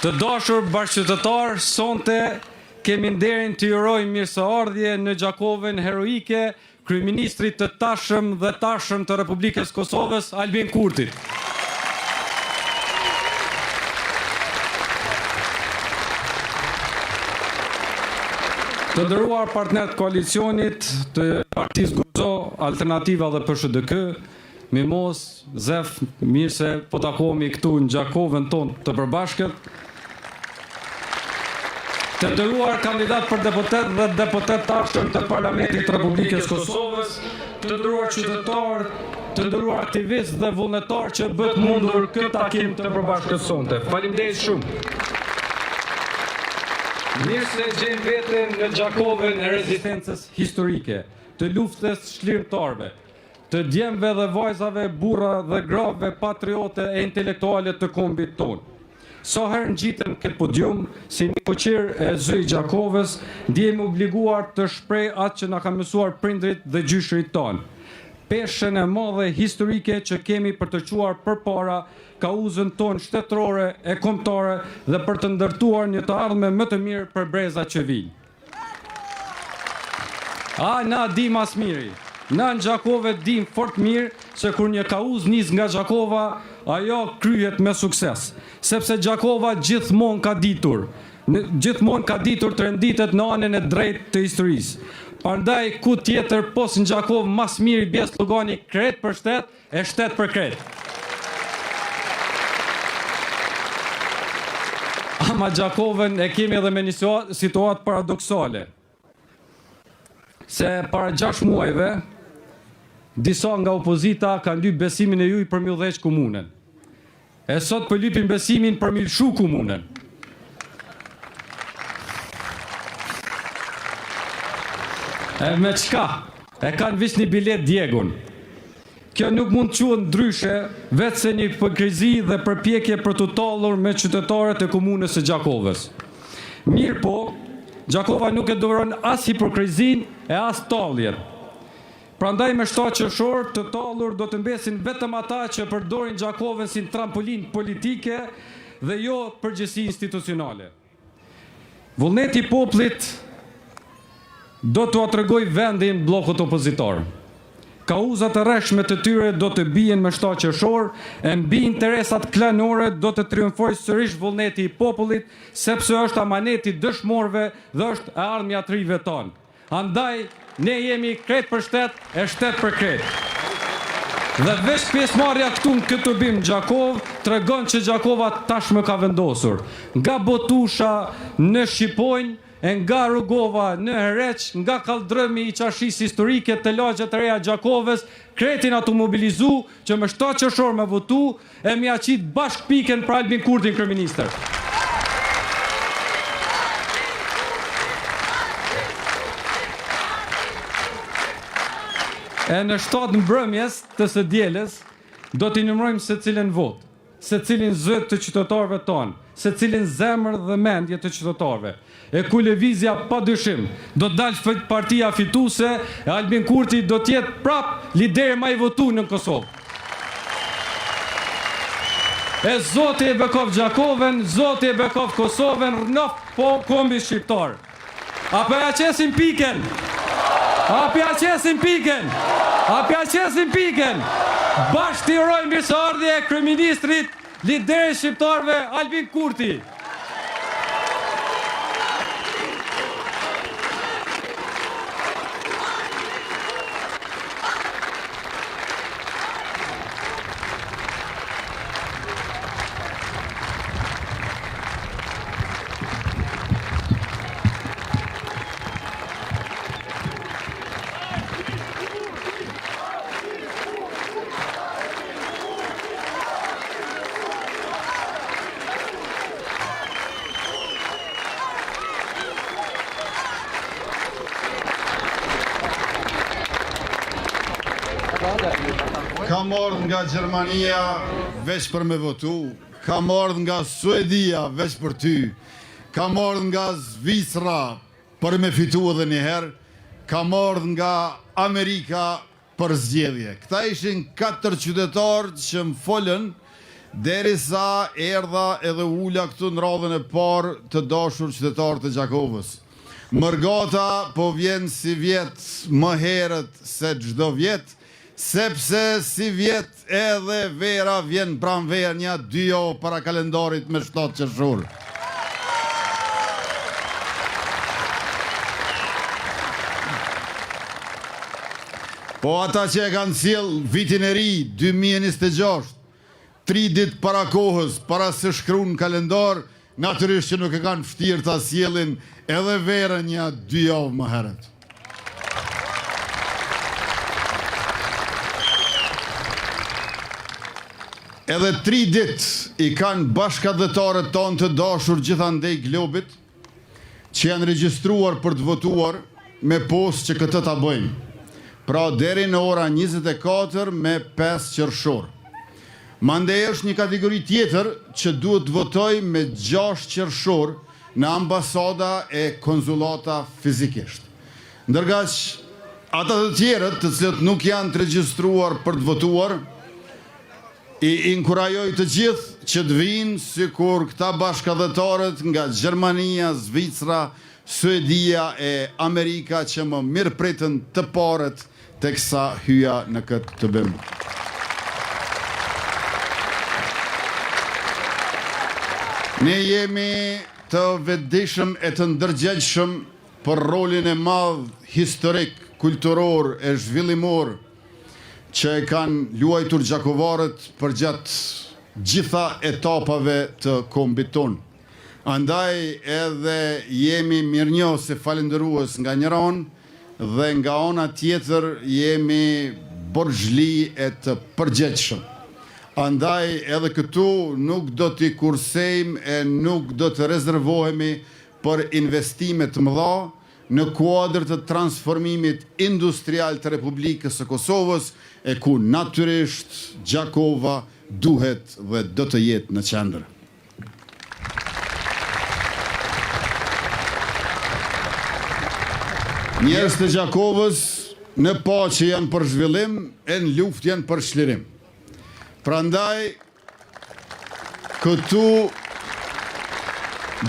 Të dashur bashkëqytetar, sonte kemi nderin të urojmë mirëseardhje në Gjakovën heroike kryeministrit të tashëm dhe tashëm të Republikës Kosovës, Albin Kurtit. Të nderuar partnerët koalicionit të Partisë Guxo, Alternativa dhe PSHDK, Mimos, Zef, mirë se po takohemi këtu në Gjakovën tonë të përbashkët. Të nderuar kandidat për deputet dhe deputet tashëm të Parlamentit të Republikës Kosovës, të nderuar qytetar, të nderuar aktivist dhe vullnetar që bët mundur këtë takim të përbashkët sonte. Faleminderit shumë. Mirë se gjejmë veten në Gjakovën e rezistencës historike, të luftës shlirimtarëve, të djemve dhe vajzave, burra dhe grave, patriote e intelektuale të kombit tonë. Sa herë ngjitëm këtë podium, si një fuqir e zy Gjakovës, ndjehemi obliguar të shpreh atë që na kanë mësuar prindrit dhe gjyshrit tonë. Peshën e madhe historike që kemi për të quar përpara kauzën tonë shtetërore e kombëtare dhe për të ndërtuar një të ardhme më të mirë për brezat që vijnë. Na di mas miri. Na në Gjakove dim fort mirë se kur një kauz nis nga Gjakova, ajo kryhet me sukses, sepse Gjakova gjithmonë ka ditur të renditet në anën e drejtë të historisë. Prandaj ku tjetër pos në Gjakovë mas miri bie slogani kret për shtet e shtet për kret. Ama Gjakovën e kemi edhe me një situatë paradoksale. Se para 6 muajve, disa nga opozita kanë lyp besimin e juj për mi udhëheq komunën. E sot për lypin besimin për mi lshu komunën. E me qka? E kanë vish një bilet djegun. Kjo nuk mund të quhet ndryshe, vetë se një hipokrizi dhe përpjekje për të tallur me qytetarët e komunës së Gjakovës. Mirë po, Gjakova nuk e doron as hipokrizin e as talljen. Prandaj me 7 qershor të tallur do të mbesin vetëm ata që përdorin Gjakovën si trampolin politike dhe jo përgjegjësi institucionale. Vullneti i popullit do t'u tregoj vendin bllokut opozitor. Kauzat e rreshme të tyre do të bien me 7 qershor, e mbi interesat klanore do të triumfojë sërish vullneti i popullit, sepse është amaneti dëshmorëve dhe është e ardhmja e trive tonë. Andaj, ne jemi kret për shtet e shtet për kret. Dhe veç pjesëmarrja këtu në këtë bim Gjakovë tregon që Gjakova tashmë ka vendosur. Nga Botusha në Shqiponjë, nga Rugova në Hereq, nga Kaldrëmi i qashis historike të lagjet të reja Gjakovës, kretin atu mobilizu që me 7 qershor me votu e mi aqit bashk piken për Albin Kurtin kryeministër. E në 7 mbrëmjes të së dielës do t'i numërojmë se cilin vot, se cilin zët të qytetarëve tonë, se cilin zemër dhe mendje të qytetarëve. E ku lëvizja pa dyshim do të dalë partia fituese e Albin Kurti do të jetë prap lideri më i votuar në Kosovë. E Zoti e bekov Gjakovën, Zoti e bekov Kosovën, rnof po kombi shqiptar. Apo ja qesim piken? Apo ja qesim piken? Apo ja qesim piken? Bashkë të urojmë mirëseardhje kryeministrit, lideri shqiptarëve Albin Kurti. Kam ardhur nga Gjermania veç për me votu, kam ardhur nga Suedia veç për ty, kam ardhur nga Zvicra për me fitu edhe një herë, kam ardhur nga Amerika për zgjedhje. Këta ishin 4 qytetarë që më folën derisa erdha edhe ula këtu në radhën e parë të dashur qytetarë të Gjakovës. Mërgata po vjen si vjet më herët se çdo vjet, sepse si vjet edhe vera vjen pranverë 2 javë para kalendarit me 7 qershor. Po ata që e kanë sjell vitin e ri 2026, 3 ditë para kohës, para se shkruan në kalendar, natyrisht që nuk e kanë vështirë ta sjellin edhe verën 2 javë më herët. Edhe 3 ditë i kanë bashkëdhetarët tonë të dashur gjithandej globit, që janë regjistruar për të votuar me postë që këtë ta bëjnë. Pra deri në ora 24 me 5 qershor. Mandej është një kategori tjetër që duhet të votoj me 6 qershor në ambasada e konzulata fizikisht. Ndërkaq ata të tjerët të cilët nuk janë të regjistruar për të votuar, i inkurajoj të gjithë që të vinë sikur këta bashkëdhetarët nga Gjermania, Zvicra, Suedia e Amerika që më mirë pritën të parët teksa hyja në këtë të bim. Ne jemi të vetëdijshëm e të ndërgjegjshëm për rolin e madh historik, kulturor e zhvillimor që e kanë luajtur gjakovarët për gjatë gjitha etapave të kombit tonë. Andaj edhe jemi mirënjohës e falendërues nga njëra anë dhe nga ana tjetër jemi borxhli e të përgjegjshëm. Andaj edhe këtu nuk do t'i kursejmë e nuk do të rezervohemi për investime të mëdha në kuadër të transformimit industrial të Republikës së Kosovës, e ku natyrisht Gjakova duhet dhe do të jetë në qendër. Njerëz të Gjakovës në paqe janë për zhvillim, e në luftë janë për çlirim. Prandaj këtu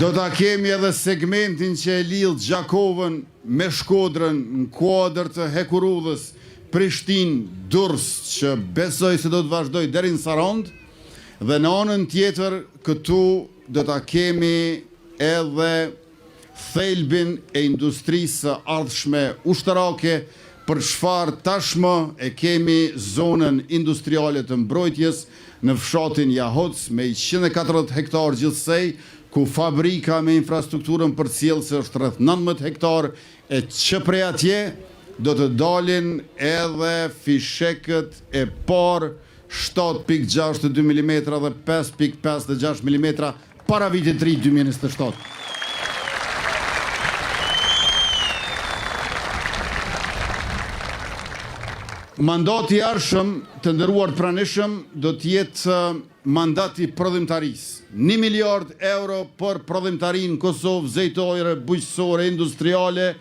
do ta kemi edhe segmentin që e lidh Gjakovën me Shkodrën në kuadër të Hekurudhës, Prishtinë, Durrës, që besoj se do të vazhdoj deri në Sarand, dhe në anën tjetër këtu do ta kemi edhe thelbin e industrisë së ardhshme ushtarake, për çfarë tashmë e kemi zonën industriale të mbrojtjes në fshatin Jahoc me 140 hektar gjithsej, ku fabrika me infrastrukturën përcjellëse është rreth 19 hektar, e që prej atje do të dalin edhe fishekët e parë 7.62 mm dhe 5.56 mm para vitit 2027. Mandati i ardhshëm të nderuar pranishëm do të jetë mandati prodhimtarisë. 1 miliard euro për prodhimtarinë Kosovë zejtojre, bujqësore, industriale,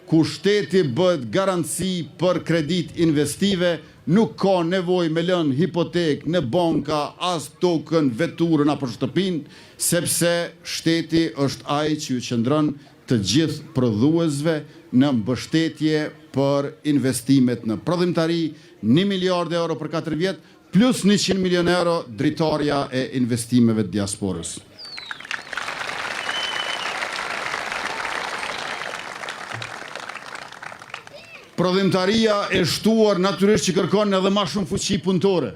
ku shteti bëhet garanci për kredit investive, nuk ka nevojë me lënë hipotekë në banka, as tokën, veturën apo shtëpinë, sepse shteti është ai që ju qëndron të gjithë prodhuesve në mbështetje për investimet në prodhimtari, 1 miliard euro për 4 vjet, plus 100 milion euro dritarja e investimeve të diasporës. Prodhimtaria e shtuar natyrisht që kërkon edhe më shumë fuqi punëtore.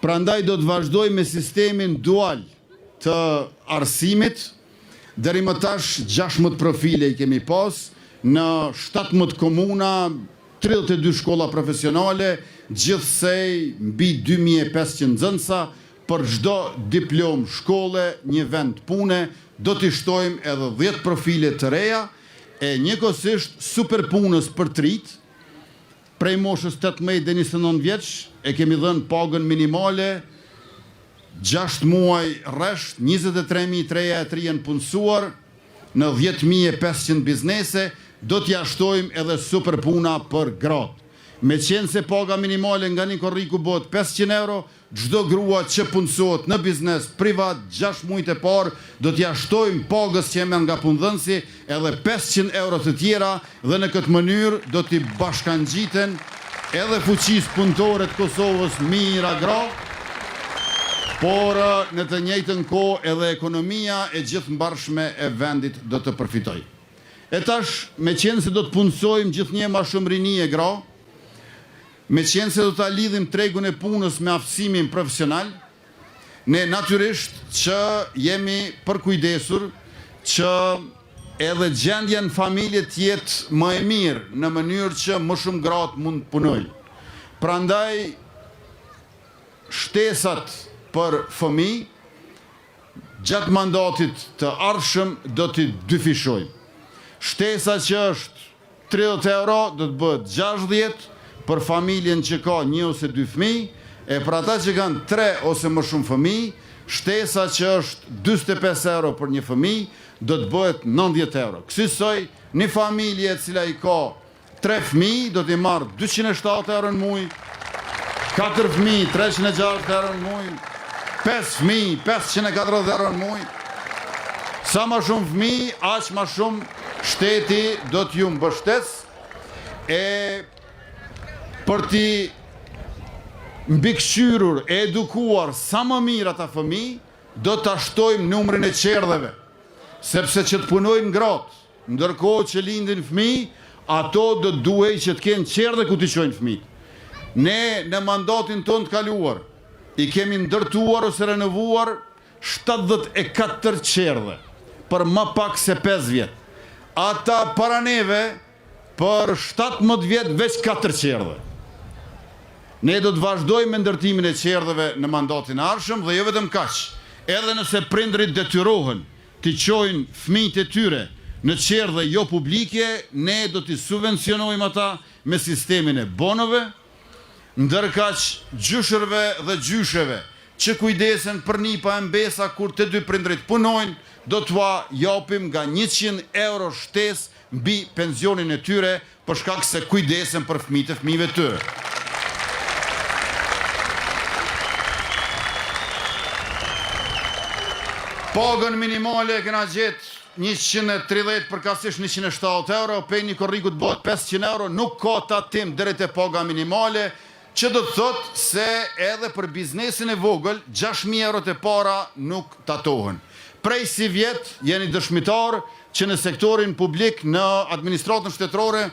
Prandaj do të vazhdoj me sistemin dual të arsimit. Deri më tash 16 profile i kemi pas, në 17 komuna, 32 shkolla profesionale, gjithsej mbi 2500 nxënësa, për çdo diplom shkolle, një vend pune, do t'i shtojmë edhe 10 profile të reja, e njëkohësisht super punës për trit, prej moshës 18 dhe 29 vjeç, e kemi dhënë pagën minimale, 6 muaj rresht, 23.000 treja e tri janë punësuar, në 10.500 biznese, do t'ja shtojmë edhe super puna për gratë. Me qenë se paga minimale nga një korriku bëhet 500 euro, çdo grua që punësohet në biznes privat 6 muajt e parë do t'ja shtojmë pagës që merr nga punëdhënësi edhe 500 euro të tjera dhe në këtë mënyrë do t'i bashkangjiten edhe fuqisë punëtore të Kosovës mira gra, por në të njëjtën kohë edhe ekonomia e gjithëmbarshme e vendit do të përfitojë. E tash, me qenë se do të punësojmë gjithnjë ma shumë rini e gra, me qenë se do të lidhim tregun e punës me aftësimin profesional, ne natyrisht që jemi përkujdesur që edhe gjendja në familje tjetë më e mirë në mënyrë që më shumë gratë mund të punojnë. Prandaj, shtesat për fëmijë gjatë mandatit të ardhshëm do t'i dyfishojmë. Shtesa që është 30 euro do të bëhet 60 për familjen që ka 1 ose 2 fëmijë, e për ata që kanë 3 ose më shumë fëmijë, shtesa që është 45 euro për një fëmijë do të bëhet 90 euro. Kësaj një familje e cila i ka 3 fëmijë do t'i marrë 207 euro në muaj, 4 fëmijë 360 euro në muaj, 5 fëmijë 540 euro në muaj. Sa më shumë fëmijë, aq më shumë shteti do t'ju mbështes e për t'i mbikëqyrur e edukuar sa më mirë ata fëmijë, do t'a shtojmë numrin e qerdheve, sepse që të punojnë gratë, ndërkohë që lindin fëmijë, ato do duhej që të kenë qerdhe ku t'i qojnë fëmijët. Ne në mandatin tonë të kaluar i kemi ndërtuar ose renovuar 74 qerdhe për më pak se 5 vjet. Ata para neve për 17 vjet veç 4 qerdhe. Ne do të vazhdojmë me ndërtimin e qerdheve në mandatin e ardhshëm dhe jo vetëm kaq. Edhe nëse prindrit detyrohen t'i çojnë fëmijët e tyre në qerdhe jo publike, ne do t'i subvencionojmë ata me sistemin e bonove, ndërkaq gjyshërve dhe gjysheve që kujdesen për nipa e mbesa kur të dy prindrit punojnë, do t'ua japim nga 100 euro shtesë mbi pensionin e tyre për shkak se kujdesen për fëmijët e fëmijëve të tyre. Pagën minimale e kena gjetë 130 përkatësisht 170 euro, pe një korriku të bëhet 500 euro, nuk ka tatim deri te paga minimale, që do të thotë se edhe për biznesin e vogël 6.000 euro të para nuk tatohen. Prej si vjet jeni dëshmitar që në sektorin publik në administratën shtetërore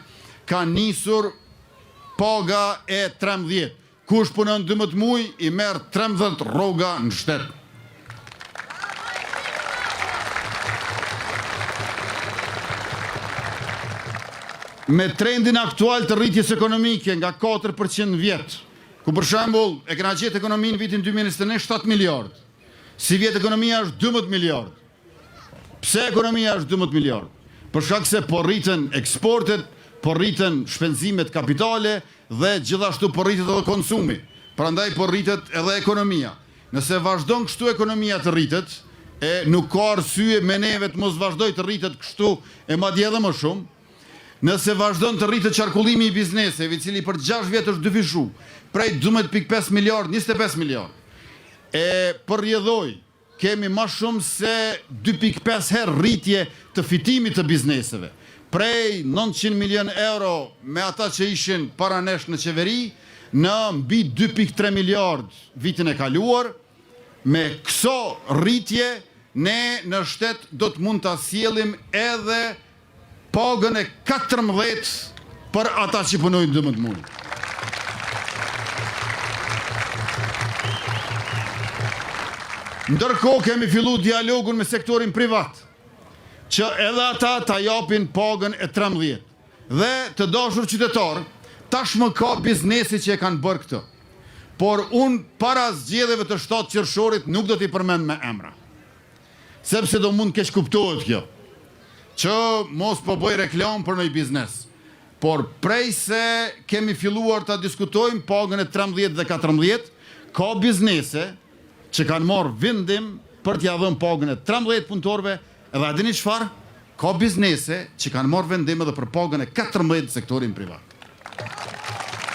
ka nisur paga e 13. Kush punon 12 muaj i merr 13 rroga në shtet. Me trendin aktual të rritjes ekonomike nga 4% vjet, ku për shembull e kena gjetë ekonominë vitin 2021 7 miliard. Si vjet ekonomia është 12 miliard. Pse ekonomia është 12 miliard? Për shkak se po rriten eksportet, po rriten shpenzimet kapitale dhe gjithashtu po rritet edhe konsumi. Prandaj po rritet edhe ekonomia. Nëse vazhdon kështu ekonomia të rritet, e nuk ka arsye me neve të mos vazhdoj të rritet kështu e madje edhe më shumë. Nëse vazhdon të rritet qarkullimi i bizneseve, i cili për 6 vjet është dyfishu, prej 12.5 miliard, 25 miliard. E përrjedhoj, kemi ma shumë se 2.5 herë rritje të fitimit të bizneseve. Prej 900 milion euro me ata që ishin para nesh në qeveri, në mbi 2.3 miliard vitin e kaluar, me këso rritje, ne në shtet do të mund të sjellim edhe pagën e 14 për ata që punojnë 12 muaj. Ndërkohë kemi fillu dialogun me sektorin privat, që edhe ata ta japin pagën e 13. Dhe të dashur qytetar, tashmë ka biznesi që e kanë bërë këtë. Por unë para zgjedhjeve të 7 qershorit nuk do t'i përmend me emra. Sepse do mund keq kuptohet kjo, që mos po bëj reklam për një biznes. Por prej se kemi filluar të diskutojmë pagën e 13 dhe 14, ka biznese që kanë marrë vendim për t'ja dhënë pagën e 13 punëtorëve, edhe a dini çfarë? Ka biznese që kanë marrë vendim edhe për pagën e 14 sektorin privat.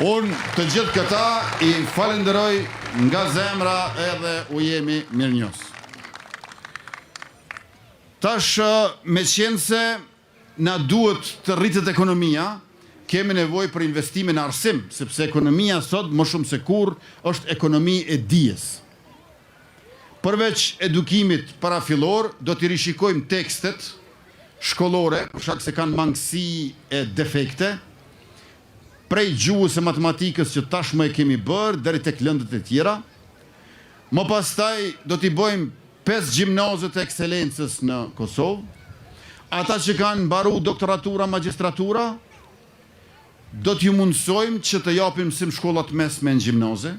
Unë të gjithë këta I falenderoj nga zemra edhe u jemi mirënjohës. Tash me qenë se na duhet të rritet ekonomia, kemi nevojë për investime në arsim, sepse ekonomia sot më shumë se kurrë është ekonomi e dijes. Përveç edukimit parafillor, do t'i rishikojmë tekstet shkollore, për shkak se kanë mangësi e defekte, prej gjuhës e matematikës që tashmë e kemi bërë, deri tek lëndët e tjera. Më pastaj do t'i bëjmë 5 gjimnazët e ekselencës në Kosovë. Ata që kanë mbaru doktoratura, magistratura, do t'ju mundsojmë që të japim mësim shkollat mesme në gjimnaze,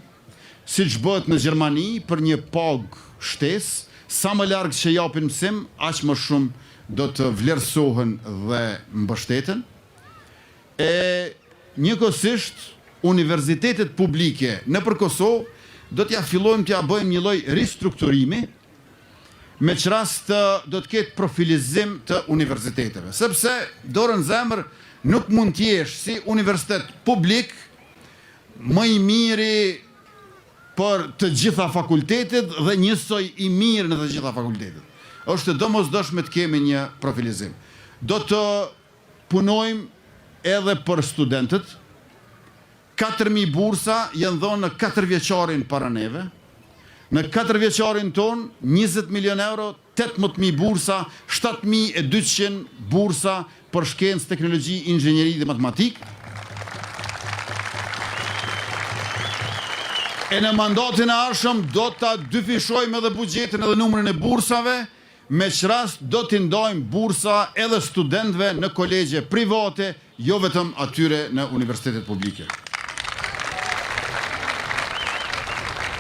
siç bëhet në Gjermani për një pagë shtesë, sa më larg që japin mësim, aq më shumë do të vlerësohen dhe mbështeten. E njëkohësisht universitetet publike nëpër Kosovë do t'ja fillojmë t'ja bëjmë një lloj ristrukturimi, me që rast do të ketë profilizim të universiteteve. Sepse, dorën zemër, nuk mund t'jesh si universitet publik më I miri për të gjitha fakultetet dhe njësoj I mirë në të gjitha fakultetet. Është domosdoshme të kemi një profilizim. Do të punojmë edhe për studentët. 4.000 bursa janë dhënë në 4 vjeçarin para neve. Në 4 vjeçarin ton, 20 milion euro, 18.000 bursa, 7.200 bursa për shkencë, teknologji, inxhinieri dhe matematik. E në mandatin e ardhshëm do ta dyfishojmë edhe buxhetin edhe numrin e bursave, me që rast do t'i ndajmë bursa edhe studentëve në kolegje private, jo vetëm atyre në universitetet publike.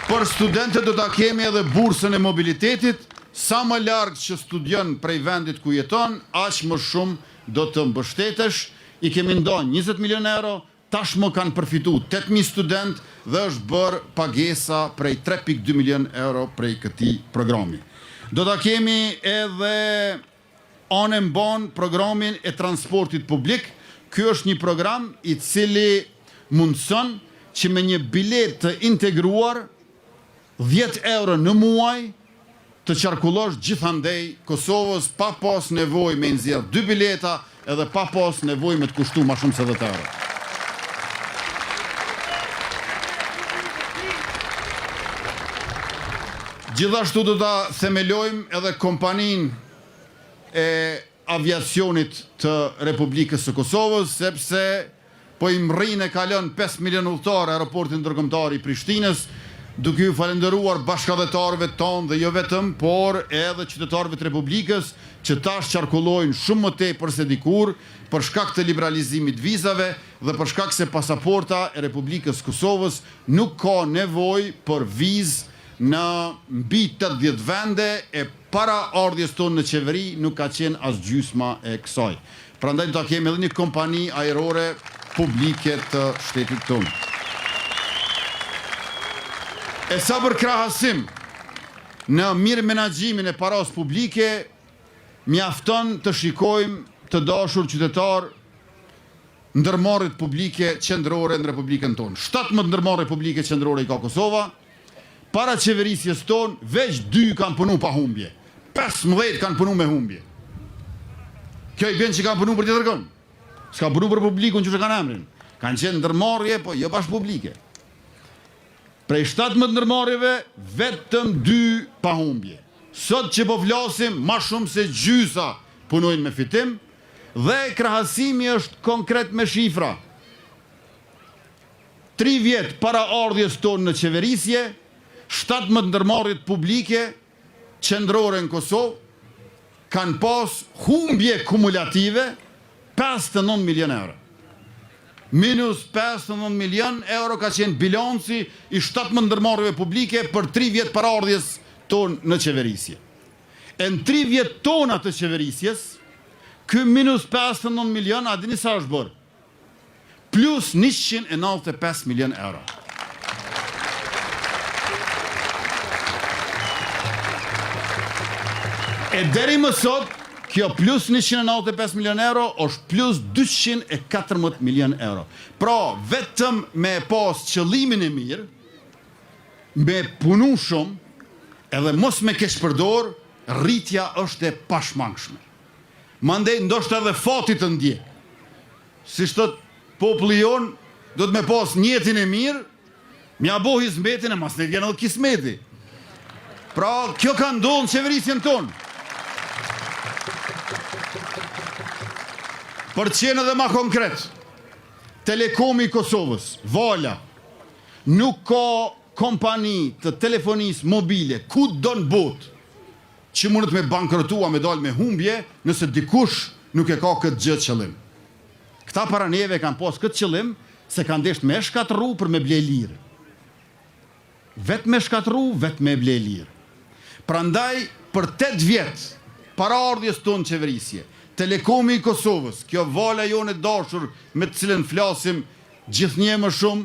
Për studentët do ta kemi edhe bursën e mobilitetit, sa më larg që studion prej vendit ku jeton, aq më shumë do të mbështetesh. I kemi ndonjë 20 milion euro, tashmë kanë përfituar 8.000 student dhe është bërë pagesa prej 3.2 milion euro prej këtij programi. Do ta kemi edhe anë mban programin e transportit publik. Ky është një program I cili mundson që me një bilet të integruar 10 euro në muaj të qarkullosh gjithandej Kosovës pa pas nevojë me nxjerr 2 bileta edhe pa pas nevojë me të kushtuar më shumë se 10 euro. Gjithashtu do ta themelojmë edhe kompaninë e aviacionit të Republikës së Kosovës, sepse po I mrrin e kalon 5 milion udhëtar aeroportin ndërkombëtar I Prishtinës, duke ju falenderuar bashkëdhetarëve tonë dhe jo vetëm, por edhe qytetarëve të Republikës që tash qarkullojnë shumë më tepër se dikur për shkak të liberalizimit vizave dhe për shkak se pasaporta e Republikës Kosovës nuk ka nevojë për vizë në mbi 80 vende e para ardhjes tonë në qeveri nuk ka qenë as gjysma e kësaj. Prandaj do ta kemi edhe një kompani ajrore publike të shtetit tonë. E sa për krahasim në mirë menaxhimin e paras publike, mjafton të shikojmë të dashur qytetar ndërmarrjet publike qendrore në Republikën tonë. 17 ndërmarrje publike qendrore I ka Kosova. Para qeverisjes tonë, veç 2 kanë punu pa humbje. 15 kanë punu me humbje. Kjo I bën që kanë punu për tjetër kënd. S'ka punu për publikun që kanë emrin. Kanë qenë ndërmarrje, po jo bash publike. Prej 17 ndërmarrjeve, vetëm 2 pa humbje. Sot që po flasim, ma shumë se gjysa punojnë me fitim, dhe krahasimi është konkret me shifra. 3 vjet para ardhjes tonë në qeverisje, 17 ndërmarrjet publike qendrore në Kosovë kanë pas humbje kumulative 59 milion euro. Minus 59 milion euro ka qenë bilanci I 17 ndërmarrjeve publike për 3 vjet para ardhjes tonë në qeverisje. E në 3 vjet tona të qeverisjes, ky minus 59 milion, a dini sa është bërë? Plus 195 milion euro. E deri më sot, Kjo plus 195 milion euro është plus 214 milion euro. Pra, vetëm me pas qëllimin e mirë, me punu shumë, edhe mos me kesh përdor, rritja është e pashmangshme. Mandej, ndoshta edhe fatit të ndjek. Si shtot populli jonë, do të me pas njetin e mirë, mja bo hizmetin e mas ne vjen edhe kismeti. Pra, kjo ka ndonë në qeverisjen tonë. Për të qenë edhe ma konkret, Telekomi i Kosovës, Vala, nuk ka kompani të telefonisë mobile, ku do në botë, që mundet me bankrotua, me dalë me humbje, nëse dikush nuk e ka këtë gjë qëllim. Këta para neve kanë pas këtë qëllim, se kanë desht me shkatru për me ble lirë. Vetë me shkatru, vetë me ble lirë. Prandaj, për 8 vjetë, para ardhjes tonë qeverisje, Telekomi i Kosovës, kjo vala jone dashur me të cilën flasim gjithnjë më shumë,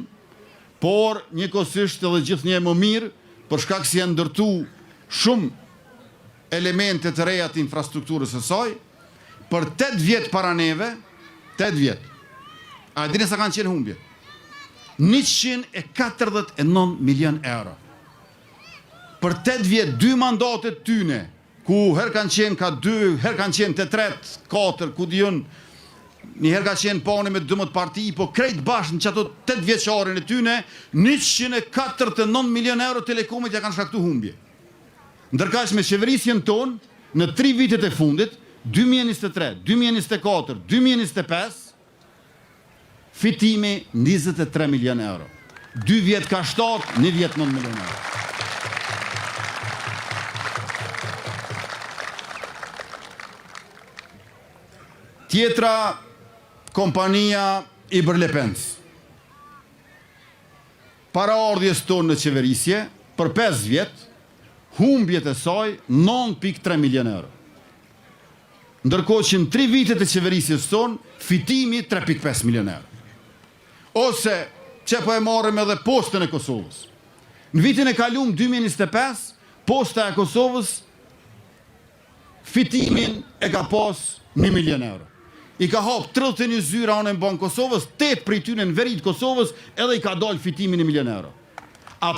por njëkohësisht edhe gjithnjë më mirë, për shkak se janë ndërtu shumë elemente të reja të infrastrukturës së saj, për 8 vjetë para neve, 8 vjetë. A e dini sa kanë qenë humbje? 149 milion euro. Për 8 vjetë, 2 mandatet tyne, ku her kanë qenë ka 2, her kanë qenë të 3, 4, ku dion, një her ka qenë pani me 12 parti, po krejt bashkë në që ato 8 vjeqarin e tyne, 149 milion euro Telekomit ja kanë shkaktu humbje. Ndërkaq me qeverisjen tonë, në 3 vitet e fundit, 2023, 2024, 2025, fitimi 23 milion euro. 2 vjet ka 7, 1 vjet 9 milion euro. Tjetra, kompania Iberlepens. Para ardhjes tonë në qeverisje, për 5 vjet, humbjet e saj 9.3 milion euro. Ndërkohë që në 3 vitet e qeverisjes tonë, fitimi 3.5 milion euro. Ose, që po e marrëm edhe postën e Kosovës. Në vitin e kalum 2025, posta e Kosovës, fitimin e ka pas 1 milion euro. I ka hap 31 zyra anë në Bankë Kosovës, 8 prej tyre në veri të Kosovës, edhe i ka dalë fitimin 1 milion euro. A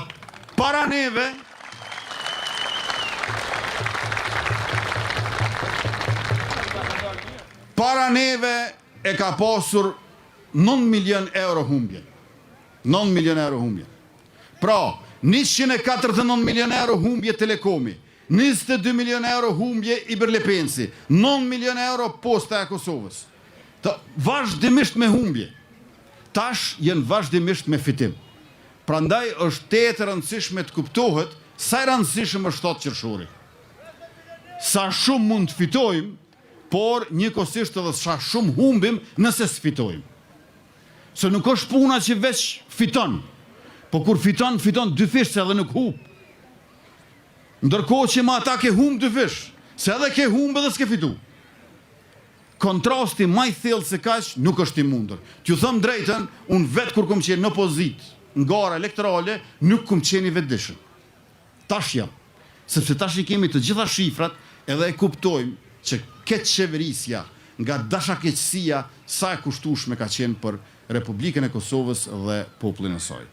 para neve, e ka pasur 9 milion euro humbje. 9 milion euro humbje. Pra, 149 milion euro humbje Telekomi, 22 milion euro humbje Iberlepensi, 9 milion euro posta e Kosovës. Vazhdimisht me humbje. Tash jenë vazhdimisht me fitim. Prandaj është të rëndësishme të kuptohet sa rëndësishme është 7 qershori. Sa shumë mund të fitojmë, por njëkohësisht edhe sa shumë humbim nëse s'fitojmë. Se nuk është puna që veç fiton, po kur fiton 2 fish se edhe nuk humb. Ndërkohë që ma ata ke humb 2 fish, se edhe ke humb edhe s'ke fitu. Kontrasti ma i thellë se kaq nuk është i mundur. T'ju thëm drejtën, unë vetë kur kom qenë në pozit, në gara elektorale, nuk kom qenë i vetëdijshëm. Tash jam. Sepse tash i kemi të gjitha shifrat, edhe e kuptojmë që këtë qeverisja nga dashakeqësia sa e kushtueshme ka qenë për Republikën e Kosovës dhe popullin e saj.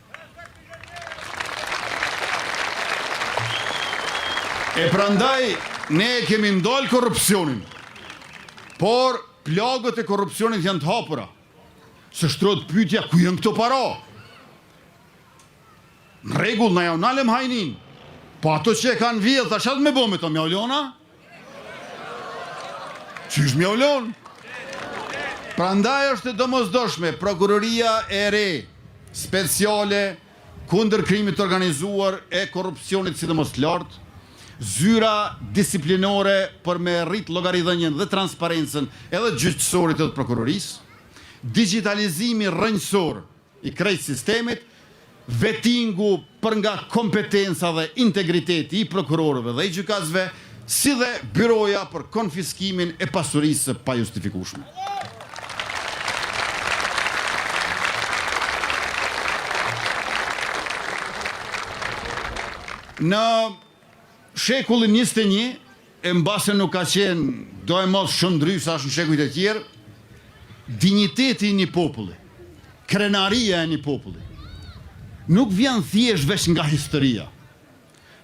E prandaj, ne kemi ndalë korrupsionin, por plagët e korrupsionit janë të hapura. Se shtrohet pyetja ku janë këto para? Në rregull, na ja nalem hajnin. Po ato që e kanë vjedh, tash atë me bo me to mjaulona? Qysh mjaulon? Prandaj është e domosdoshme prokuroria e re, speciale, kundër krimit të organizuar e korrupsionit sidomos lartë, zyra disiplinore për me rrit llogaridhënien dhe transparencën edhe gjyqësorit të prokurorisë, digitalizimi rrënjësor i krejt sistemit, vetingu për nga kompetenca dhe integriteti i prokurorëve dhe i gjykatësve, si dhe byroja për konfiskimin e pasurisë pa justifikueshme. Në shekullin 21 e mbase nuk ka qenë do e mos shumë ndrysa në shekujt e tjerë, digniteti i një populli, krenaria e një populli, nuk vjen thjesht veç nga historia,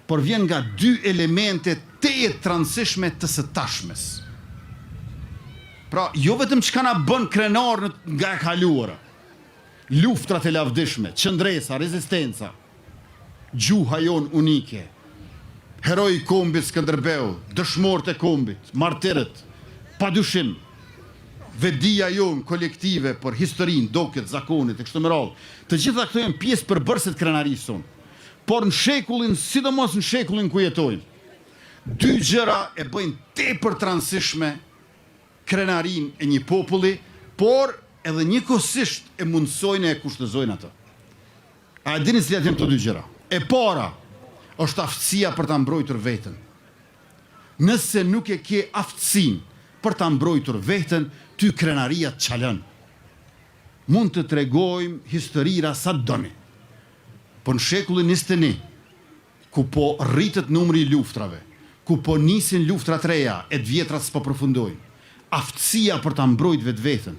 por vjen nga dy elemente të rëndësishme të së tashmes. Pra, jo vetëm çka na bën krenar nga e kaluara, luftrat e lavdishme, qëndresa, rezistenca, gjuha jon unike, heroi i kombit Skënderbeu, dëshmorët e kombit, martirët, padyshim, vedia jon kolektive për historinë, dokët, zakonit e kështu me radhë. Të gjitha këto janë pjesë përbërëse të krenarisë sonë. Por në shekullin, sidomos në shekullin ku jetojmë, dy gjëra e bëjnë tepër të rëndësishme krenarin e një populli, por edhe njëkohësisht e mundsojnë e kushtëzojnë ato. A e dini cilat janë këto dy gjëra? E para është aftësia për ta mbrojtur veten. Nëse nuk e ke aftësinë për ta mbrojtur veten, ty krenaria të çalën. Mund të tregojmë historira sa doni. Po në shekullin 21, ku po rritet numri i luftrave, ku po nisin luftra të reja, e të vjetrat s'po përfundojnë, aftësia për ta mbrojtur vetveten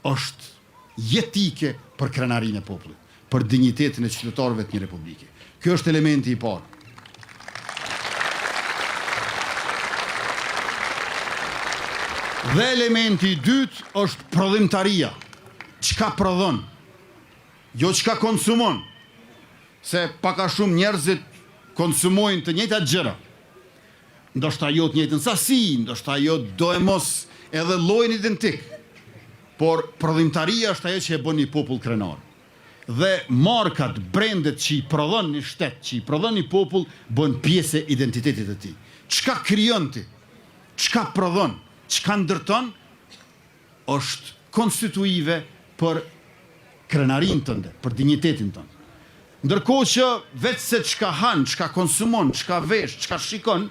është jetike për krenarinë e popullit, për dinjitetin e qytetarëve të një republike. Kjo është elementi i parë. Dhe elementi i dytë është prodhimtaria. Çka prodhon? Jo çka konsumon. Se paka shumë njerëzit konsumojnë të njëjtat gjëra. Ndoshta jo të njëjtën sasi, ndoshta jo do e mos edhe llojin identik. Por prodhimtaria është ajo që e bën një popull krenar. Dhe markat, brendet që i prodhon një shtet, që i prodhon një popull, bën pjesë e identitetit të tij. Çka krijon ti? Çka prodhon? Çka ndërton? Është konstituive për krenarinë tënde, për dinjitetin tënd. Ndërkohë që vetë se çka han, çka konsumon, çka vesh, çka shikon,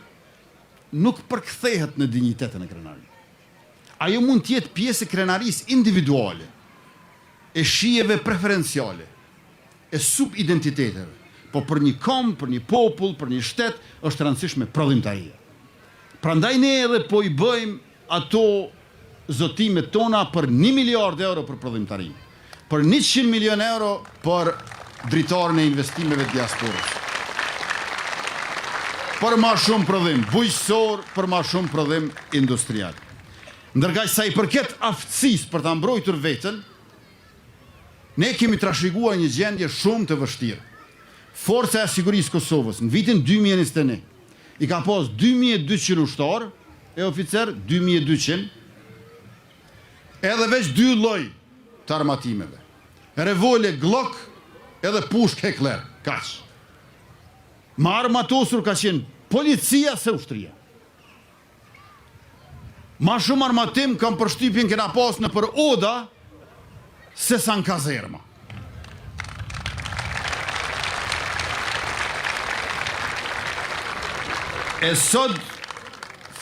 nuk përkthehet në dinjitetin e krenarit. Ajo mund të jetë pjesë e krenarisë individuale, e shijeve preferenciale, e subidentiteteve, po për një kom, për një popull, për një shtet, është rëndësishme prodhimtaria. Prandaj ne edhe po i bëjmë ato zotimet tona për 1 miliard euro për prodhimtarinë, për 100 milion euro për dritarën e investimeve të diasporës, për ma shumë prodhim bujqësor, për ma shumë prodhim industrial. Ndërkaq sa i përket aftësisë për ta mbrojtur veten, ne kemi trashëguar një gjendje shumë të vështirë. Forca e Sigurisë Kosovës në vitin 2021 i ka pas 2200 ushtar e oficer, 2200, edhe veç 2 lloj të armatimeve. Revole Glock edhe pushk Heckler, kaq. Ma armatosur ka qenë policia se ushtria. Ma shumë armatim kam përshtypjen kena pas në për Oda se sa në kazerma. E sot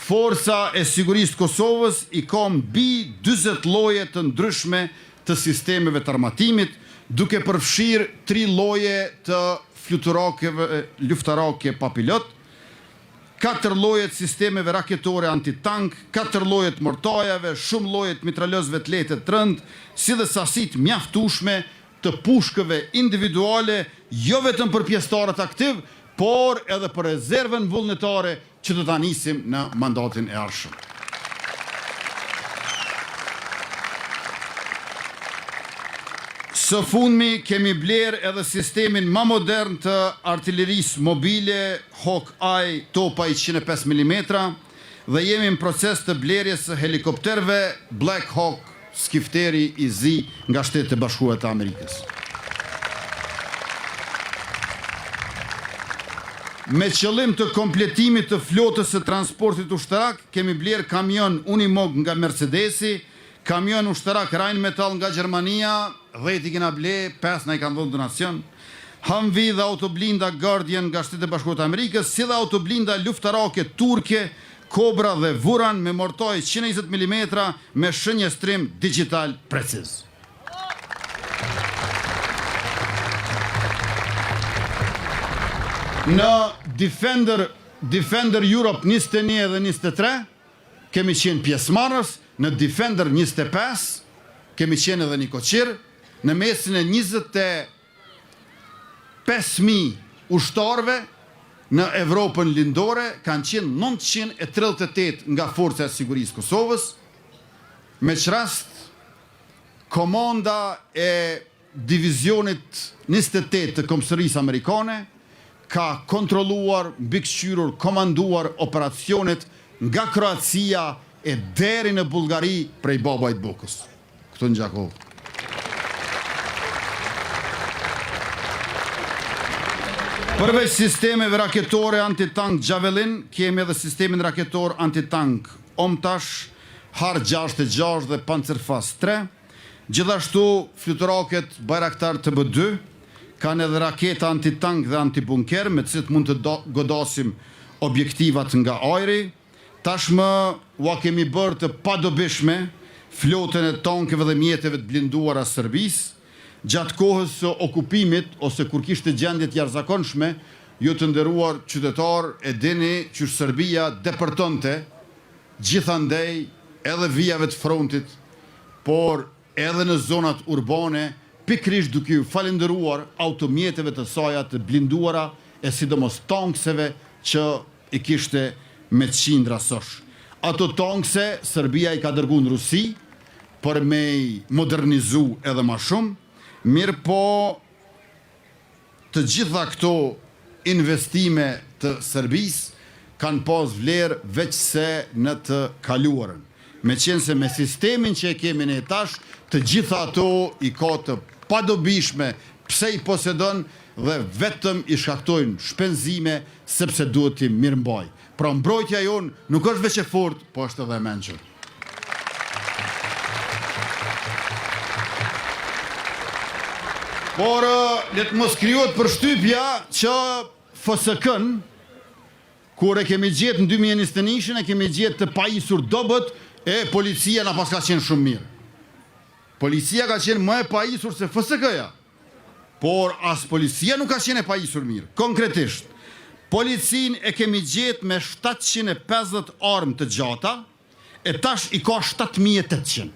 Forca e Sigurisë Kosovës i ka mbi 40 lloje të ndryshme të sistemeve të armatimit, duke përfshirë 3 lloje të fluturakeve, luftarake pa pilot, 4 lloje të sistemeve raketore antitank, 4 lloje të mortajave, shumë lloje të mitralozëve të lehtë të rënd, si dhe sasit mjaftueshme të pushkëve individuale, jo vetëm për pjesëtarët aktiv, por edhe për rezervën vullnetare që do ta nisim në mandatin e ardhshëm. Së fundmi kemi bler edhe sistemin më modern të artillerisë mobile Hawkeye topa 105 mm dhe jemi në proces të blerjes së helikopterëve Black Hawk skifteri i zi nga Shtetet e Bashkuara të Amerikës. Me qëllim të kompletimit të flotës së transportit ushtarak, kemi bler kamion Unimog nga Mercedesi, kamion ushtarak Rheinmetall nga Gjermania, 10 i kena ble, 5 na i kanë dhënë donacion, Humvee dhe autoblinda Guardian nga Shtetet e Bashkuara të Amerikës, si dhe autoblinda luftarake turke Cobra dhe Vuran me mortaj 120 mm me shënjestrim digital preciz. Në Defender Defender Europe 21 dhe 23, kemi qenë pjesëmarrës, në Defender 25, kemi qenë edhe një koqirë, në mesin e 25.000 ushtarëve në Evropën lindore, kanë qenë 938 nga Forca e Sigurisë Kosovës, me që rast, komanda e divizionit 28 të Komsërisë Amerikane ka kontrolluar, mbikëqyrur, komanduar operacionet nga Kroacia e deri në Bullgari prej Babajt Bukës. Këtu në Gjakovë. Përveç sistemeve raketore antitank Javelin, kemi edhe sistemin raketor antitank Omtash, Har 66 dhe Panzerfaust 3. Gjithashtu fluturaket Bayraktar TB2 kanë edhe raketa antitank dhe antibunker me cilët mund të godasim objektivat nga ajri. Tashmë ua kemi bërë të padobishme flotën e tankeve dhe mjeteve të blinduara Serbisë. Gjatë kohës së okupimit ose kur kishte gjendje të jashtëzakonshme, ju të nderuar qytetar e dini që Serbia depërtonte gjithandej edhe vijave të frontit, por edhe në zonat urbane, pikrisht duke ju falenderuar automjeteve të saj të blinduara e sidomos tankseve që i kishte me qindra sosh. Ato tankse Serbia i ka dërguar në Rusi për me i modernizu edhe ma shumë, mirë po të gjitha këto investime të Serbisë kanë pas vlerë veç se në të kaluarën. Me qenë se me sistemin që e kemi në tash, të gjitha ato i ka të padobishme pse i posedon dhe vetëm i shkaktojnë shpenzime sepse duhet t'i mirëmbaj. Pra mbrojtja jonë nuk është veç e fort, po është edhe e mençur. Por le të mos krijohet përshtypja që FSK-n, kur e kemi gjetë në 2021, e kemi gjetë të pajisur dobët, e policia na pas ka qenë shumë mirë. Policia ka qenë më e pajisur se FSK-ja, por as policia nuk ka qenë e pajisur mirë. Konkretisht, policin e kemi gjetë me 750 armë të gjata, e tash i ka 7800.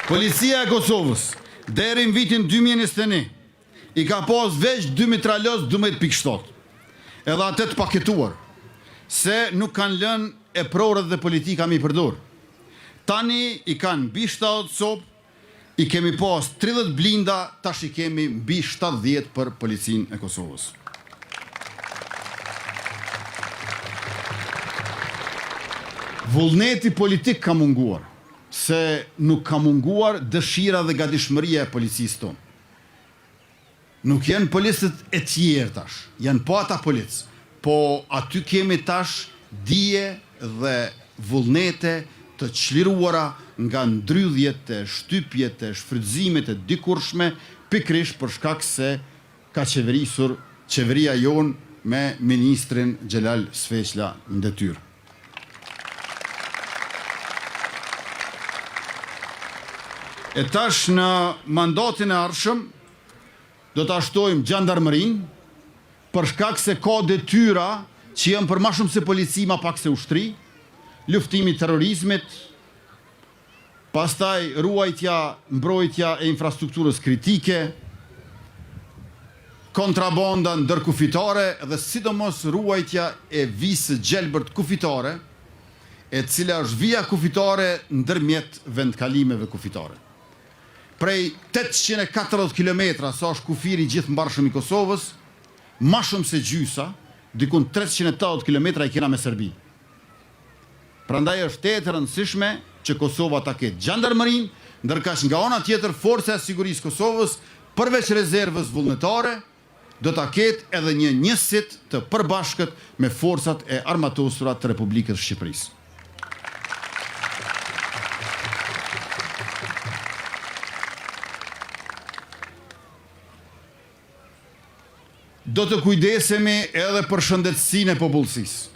Policia e Kosovës, deri në vitin 2021, i ka pas veç 2 mitralos 12.7, edhe atë të paketuar, se nuk kanë lënë e prorët dhe politika mi përdor. Tani i kanë mbi 70 copë, i kemi pas 30 blinda, tash i kemi mbi 70 për policin e Kosovës. Vullneti politik ka munguar, se nuk ka munguar dëshira dhe gatishmëria e policisë tonë. Nuk janë policët e tjerë tash, janë po ata policë, po aty kemi tash dije dhe vullnete të çliruara nga ndrydhjet e shtypjet e shfrytëzimet e dikurshme, pikrisht për shkak se ka qeverisur qeveria jonë me ministrin Xhelal Sveqla në detyrë. E tash në mandatin e ardhshëm do të ashtojmë gjandarmërinë, për shkak se ka detyra që janë për ma shumë se polici, ma pak se ushtri, luftimi terrorizmit, pastaj ruajtja, mbrojtja e infrastrukturës kritike, kontrabanda ndërkufitare dhe sidomos ruajtja e visë gjelbërt kufitare, e cila është vija kufitare ndërmjet vendkalimeve kufitare. Prej 840 km sa është kufiri gjithë mbarshëm i Kosovës, ma shumë se gjysa, dikun 380 km i kena me Serbi. Prandaj është e rëndësishme që Kosova ta ketë gjandarmërinë, ndërkaq nga ana tjetër Forca e Sigurisë Kosovës, përveç rezervës vullnetare, do ta ketë edhe një njësit të përbashkët me forcat e armatosura të Republikës së Shqipërisë. Do të kujdesemi edhe për shëndetësinë e popullsisë.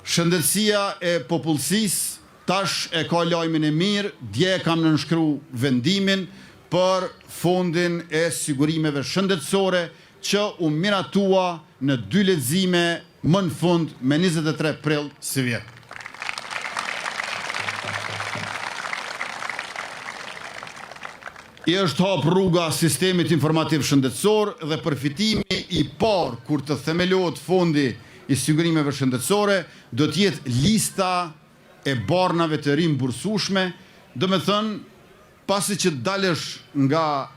Shëndetësia e popullsisë tash e ka lajmin e mirë, dje kam nënshkruar vendimin për fondin e sigurimeve shëndetësore që u miratua në 2 lexime më në fund me 23 prill si vjet. I është hap rruga sistemit informativ shëndetësor dhe përfitimi i parë kur të themelohet fondi i sigurimeve shëndetësore do të jetë lista e barnave të rimbursueshme, do me thënë pasi që dalësh nga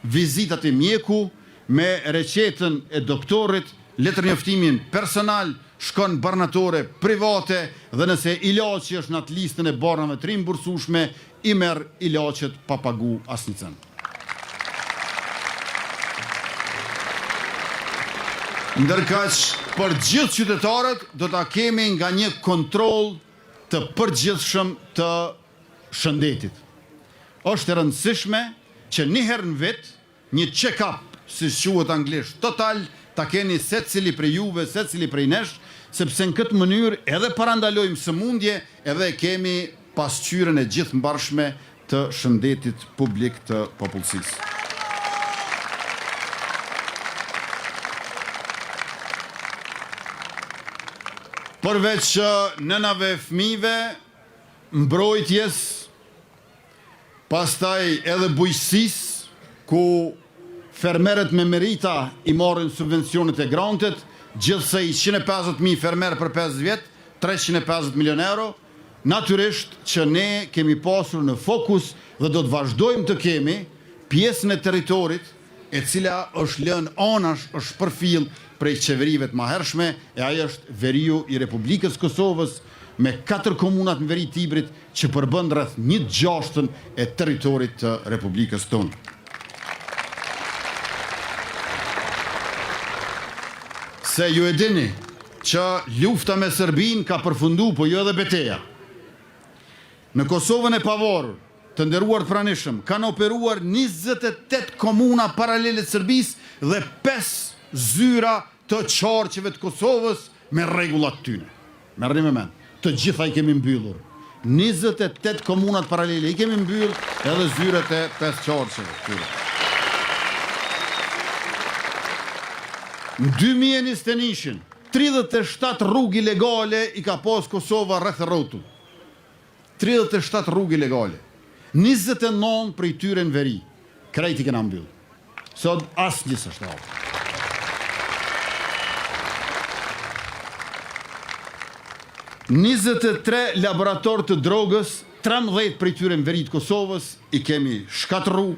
vizitat e mjeku me recetën e doktorit, letër njoftimin personal, shkon barnatore private dhe nëse ilaçi është në atë listën e barnave të rimbursueshme, i merr ilaçet pa pagu asnjë cent. Ndërkaq për gjithë qytetarët do ta kemi nga një kontroll të përgjithshëm të shëndetit. Është e rëndësishme që një herë në vit, një check-up, si quhet anglisht, total, ta keni secili prej juve, secili prej nesh, sepse në këtë mënyrë edhe parandalojmë sëmundje, edhe kemi pasqyrën e gjithëmbarshme të shëndetit publik të popullsisë. Përveç nënave fëmijëve, mbrojtjes, pastaj edhe bujqësisë, ku fermerët me merita i marrin subvencionet e grantet, gjithsej 150.000 fermerë për 5 vjet, 350 milion euro, natyrisht që ne kemi pasur në fokus dhe do të vazhdojmë të kemi pjesën e territorit e cila është lënë anash, është përfill prej qeverive të mahershme, e ajo është veriu i Republikës Kosovës me 4 komunat në veri Tibrit që përbën rreth 1/6 e territorit të Republikës tonë. Se ju e dini që lufta me Serbinë ka përfundu, po jo edhe beteja. Në Kosovën e pavarur, të nderuar pranishëm, kanë operuar 28 komuna paralele të Serbisë dhe 5 zyra të qarqeve të Kosovës me rregullat tyne. Merrni me mend, të gjitha i kemi mbyllur. 28 komunat paralele i kemi mbyll edhe zyrat e 5 qarqeve tyne. Në 2021, 37 rrugë ilegale i ka pas Kosova rreth rrotull. 37 rrugë ilegale. 29 prej tyre në veri. Krejt i kena mbyll. Sot asnjë s'është hapur. 23 laborator të drogës, 13 prej tyre në veri të Kosovës i kemi shkatërru.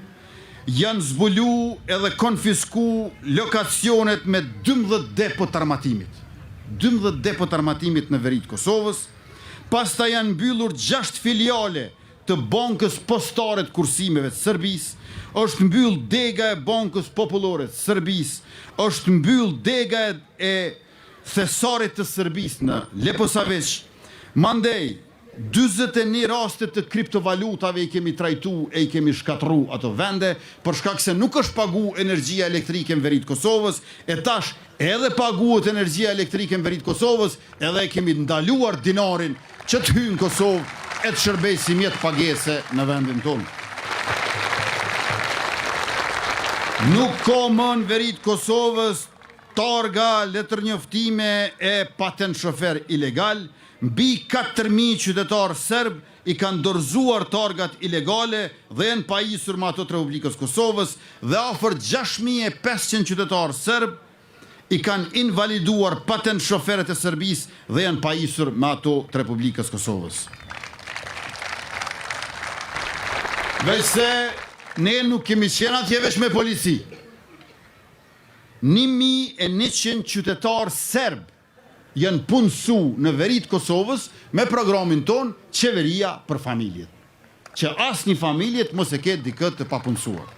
Janë zbulu edhe konfisku lokacionet me 12 depot armatimit. 12 depot armatimit në veri të Kosovës. Pasta janë mbyllur 6 filiale të bankës postare të kursimeve të Serbisë, është mbyll dega e bankës popullore të Serbisë, është mbyll dega e thesarit të Serbisë në Leposavić. Mandej, 41 raste të kriptovalutave i kemi trajtu e i kemi shkatru ato vende, për shkak se nuk është pagu energjia elektrike në veri të Kosovës, e tash edhe paguhet energjia elektrike në veri të Kosovës, edhe e kemi ndaluar dinarin që të hynë Kosovë e të shërbej si mjetë pagese në vendin tonë. Nuk ka më në veri të Kosovës targa, letër njoftime e patent shofer ilegal. Mbi 4.000 qytetarë serb i kanë dorëzuar targat ilegale dhe janë pajisur me ato të Republikës Kosovës dhe afër 6.500 qytetarë serb i kanë invaliduar patent shoferet e Serbisë dhe janë pajisur me ato të Republikës Kosovës. Veç se ne nuk kemi qenë atje veç me polici. 1.100 qytetarë serb janë punësu në veri të Kosovës me programin ton Qeveria për familjet. Që asnjë familjet mos e ketë dikët të papunësuar.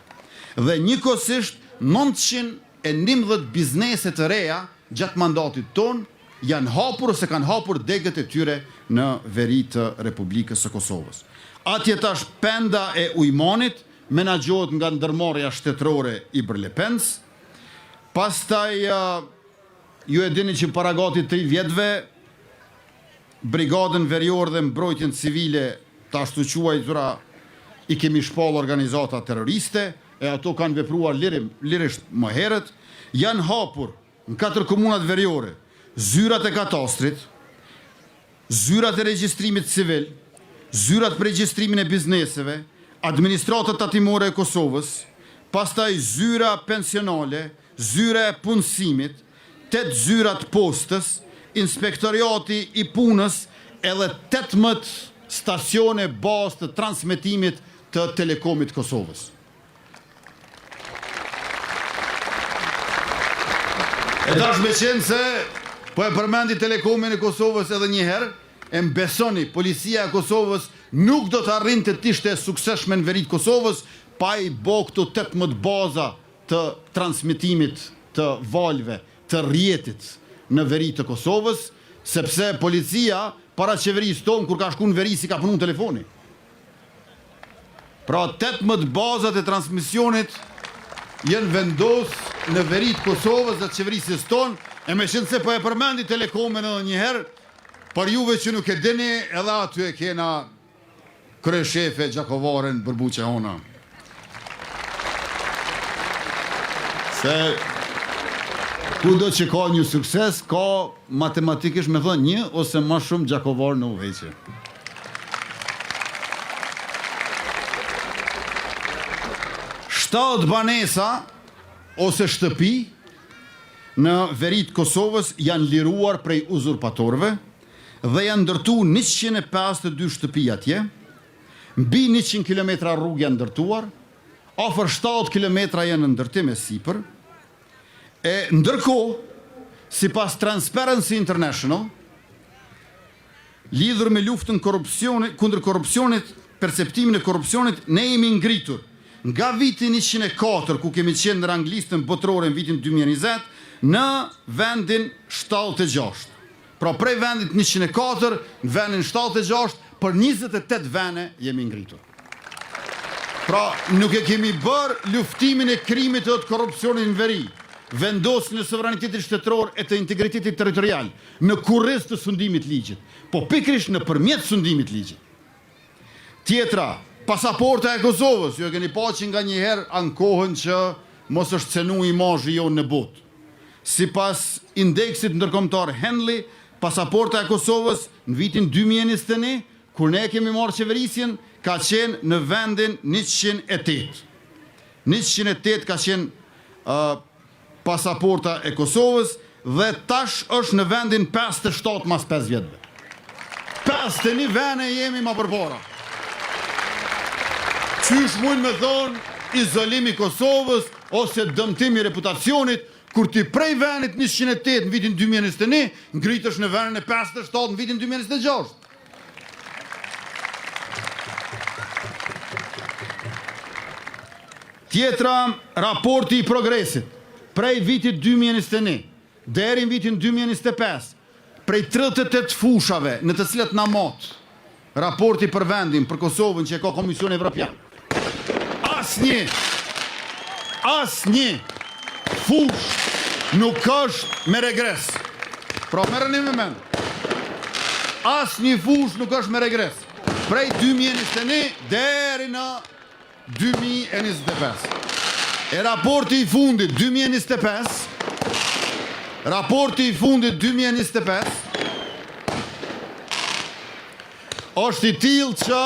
Dhe njëkohësisht 911 biznese të reja gjatë mandatit ton janë hapur ose kanë hapur degët e tyre në veri të Republikës së Kosovës. Atje tash penda e ujmanit menaxhohet nga ndërmarrja shtetërore i Brlepens. Pastaj ju e dini që para gati 3 vjetëve brigadën verior dhe mbrojtjen civile të ashtu quajtura i kemi shpall organizata terroriste, e ato kanë vepruar lirisht më herët, janë hapur në 4 komunat veriore, zyrat e katastrit, zyrat e regjistrimit civil, zyrat për regjistrimin e bizneseve, administratët tatimore e Kosovës, pastaj zyra pensionale, zyra e punësimit, 8 zyrat postës, inspektoriati i punës, edhe 18 stacione bazë të transmetimit të Telekomit Kosovës. E tash me qenë se po e përmendi Telekomin e Kosovës edhe një herë, e mbesoni, policia e Kosovës nuk do të arrinte të ishte sukseshme në veri të Kosovës, pa i bo këto 18 baza të transmitimit të valve, të rjetit në veri të Kosovës, sepse policia para qeverisë tonë, kur ka shku në veri, si ka punu telefoni. Pra 18 bazat e transmisionit jenë vendos në veri të Kosovës dhe qeverisës tonë, e me qenë se po e përmendi Telekomin edhe njëherë, për juve që nuk e dini, edhe aty e kena kryeshefe Gjakovaren Bërbuqe Hona. Se kudo që ka një sukses, ka matematikisht me thënë një ose ma shumë Gjakovar në uveqe. Shtatë banesa ose shtëpi në verit Kosovës janë liruar prej uzurpatorëve dhe janë ndërtu 152 shtëpi atje, mbi 100 km rrugë janë ndërtuar, afër 7 km janë në ndërtim e sipër, e ndërkohë, sipas Transparency International, lidhur me luftën kundër korrupsionit, perceptimin e korrupsionit, ne jemi ngritur nga vitin 104, ku kemi qenë në ranglistën botërore në vitin 2020, në vendin 76. Pra prej vendit 104, në vendin 76, për 28 vene jemi ngritur. Pra nuk e kemi bërë luftimin e krimit të korrupsionit në veri, vendosin e sovranitetit shtetëror e të integritetit territorial, në kurriz të sundimit ligjit, po pikrisht në përmjet sundimit ligjit. Tjetra, pasaporta e Kosovës, ju e keni pa që nga njëherë ankohen që mos është cenu imazhi jonë në botë. Sipas indeksit ndërkombëtar Henley, pasaporta e Kosovës në vitin 2021, kur ne kemi marrë qeverisjen, ka qenë në vendin 108. 108 ka qenë pasaporta e Kosovës dhe tash është në vendin 57 mas 5 vjetëve. 51 vene jemi ma përpara. Qysh mund me thonë izolimi Kosovës ose dëmtimi reputacionit, kur ti prej venit 108 në vitin 2021, ngritësh në venin e 57 në vitin 2026. Tjetra, raporti i progresit, prej vitit 2021, deri në vitin 2025, prej 38 fushave në të cilat na mot, raporti për vendin, për Kosovën që e ka Komisioni Evropian. Asnjë fush nuk është me regres. Pra merrni me mend. Asnjë fush nuk është me regres. Prej 2021 deri në 2025. E raporti i fundit 2025, është i tillë që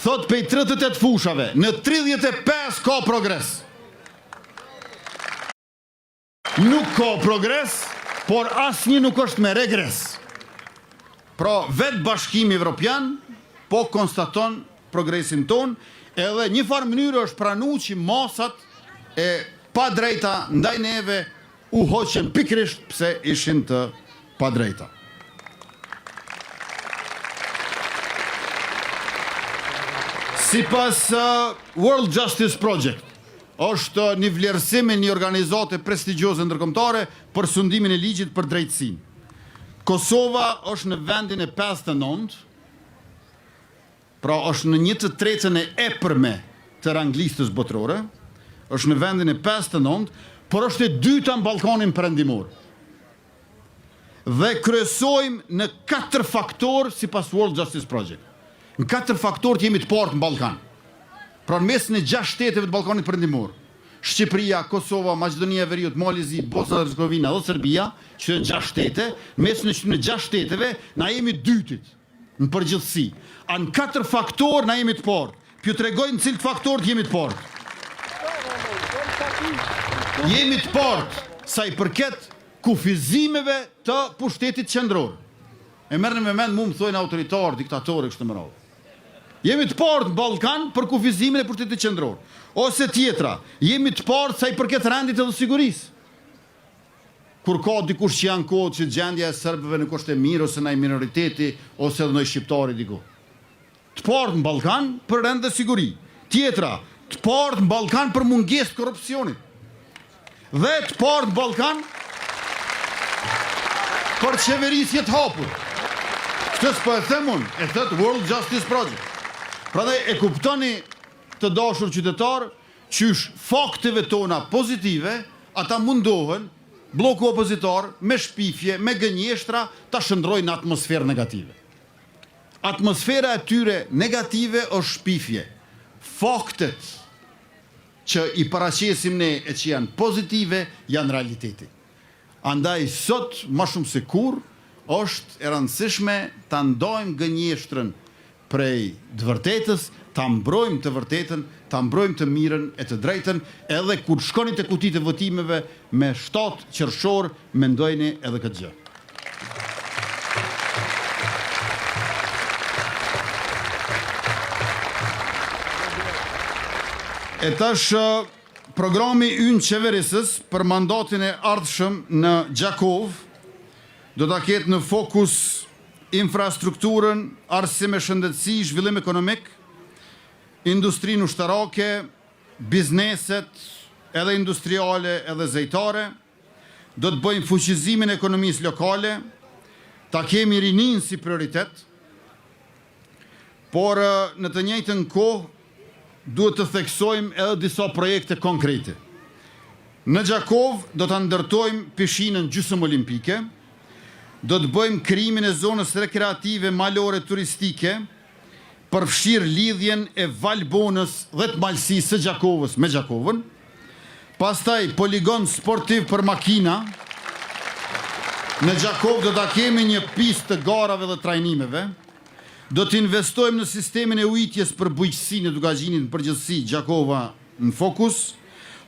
thot pej 38 fushave, në 35 ka progres. Nuk ka progres, por asnjë nuk është me regres. Pra, vetë Bashkimi Evropian po konstaton progresin ton, edhe një farë mënyrë është pranu që masat e pa drejta ndaj neve u hoqen pikrisht pse ishin të pa drejta. Sipas World Justice Project, është një vlerësim e një organizate prestigjioze ndërkombëtare për sundimin e ligjit për drejtësinë. Kosova është në vendin e 59, pra është në 1/3 e epërme të ranglistës botërore, është në vendin e 59, por është e dyta në Ballkanin Perëndimor. Dhe kryesojmë në 4 faktorë sipas World Justice Project. Në 4 faktorët jemi të partë në Ballkan. Pra në mesin e 6 shteteve të Ballkanit perëndimor, Shqipëria, Kosova, Maqedonia e Veriut, Malizi, Bosna dhe Hercegovina dhe Serbia, që janë 6 shtete, në mesin e 6 shteteve na jemi dytit në përgjithësi. A në 4 faktorë na jemi të partë. Pju tregoj në cilët faktorët jemi të partë. Jemi të partë sa i përket kufizimeve të pushtetit qendror. E merrni me mend, mu më thojnë autoritar, diktatorë kështu me radhë. Jemi të partë në Ballkan për kufizimin e pushtetit qendror. Ose tjetra, jemi të partë sa i përket rendit edhe sigurisë. Kur ka dikush që janë kohë që gjendja e serbëve nuk është e mirë, ose ndaj minoriteti, ose edhe ndaj shqiptari diku. Të partë në Ballkan për rend dhe siguri. Tjetra, të partë në Ballkan për mungesë të korrupsionit. Dhe të partë në Ballkan për qeverisje të hapur. Këtë s'po e them unë, e thët World Justice Project. Prandaj e kuptoni të dashur qytetar, qysh fakteve tona pozitive, ata mundohen, bloku opozitar, me shpifje, me gënjeshtra, ta shndrojnë në atmosferë negative. Atmosfera e tyre negative është shpifje. Faktet që i paraqesim ne e që janë pozitive, janë realiteti. Andaj sot, ma shumë se kur, është e rëndësishme ta ndajmë gënjeshtrën prej të vërtetës, ta mbrojmë të vërtetën, ta mbrojmë të mirën e të drejtën, edhe kur shkoni te kutitë e votimeve me 7 qershor, mendojeni edhe këtë gjë. E tash programi ynë qeverisës për mandatin e ardhshëm në Gjakov do ta ketë në fokus infrastrukturën, arsim e shëndetësi, zhvillim ekonomik, industrinë ushtarake, bizneset, edhe industriale, edhe zejtare. Do të bëjmë fuqizimin e ekonomisë lokale, ta kemi rinin si prioritet, por në të njëjtën kohë duhet të theksojmë edhe disa projekte konkrete. Në Gjakov do të ndërtojmë pishinën gjysmë olimpike, do të bëjmë krijimin e zonës rekreative malore turistike, përfshirë lidhjen e Valbonës dhe të malësisë së Gjakovës me Gjakovën, pastaj poligon sportiv për makina. Në Gjakov do ta kemi një pistë të garave dhe trajnimeve, do të investojmë në sistemin e ujitjes për bujqësinë e Dugazhinit në përgjithësi, Gjakova në fokus,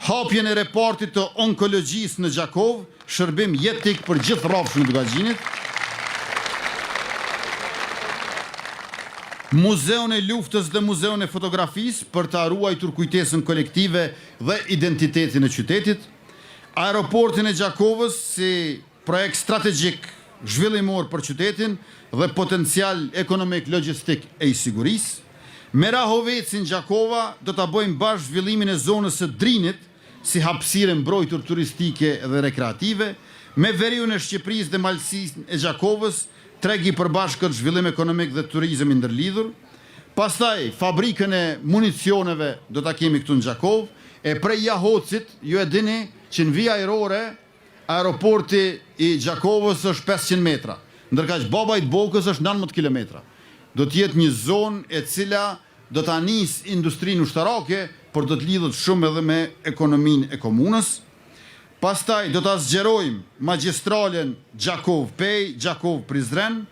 hapjen e repartit të onkologjisë në Gjakov, shërbim jetik për gjithë rrafshin e Dugazhinit, Muzeun e luftës dhe muzeun e fotografisë për të ruajtur kujtesën kolektive dhe identitetin e qytetit, aeroportin e Gjakovës si projekt strategjik zhvillimor për qytetin dhe potencial ekonomik, logjistik e i sigurisë. Me Rahovecin Gjakova do ta bëjmë bashkë zhvillimin e zonës së Drinit si hapësirë mbrojtur turistike dhe rekreative, me veriun e Shqipërisë dhe malësisë e Gjakovës, tregi përbashkët zhvillim ekonomik dhe turizëm i ndërlidhur. Pastaj fabrikën e municioneve do ta kemi këtu në Gjakov, e prej Jahocit, ju e dini që në vijë ajrore aeroporti i Gjakovës është 500 metra, ndërkaq baba i Bokës është 19 kilometra. Do të jetë një zonë e cila do ta nis industrinë ushtarake, por do të lidhet shumë edhe me ekonominë e komunës. Pastaj do ta zgjerojmë magjistralen Gjakov-Pej, Gjakov-Prizren,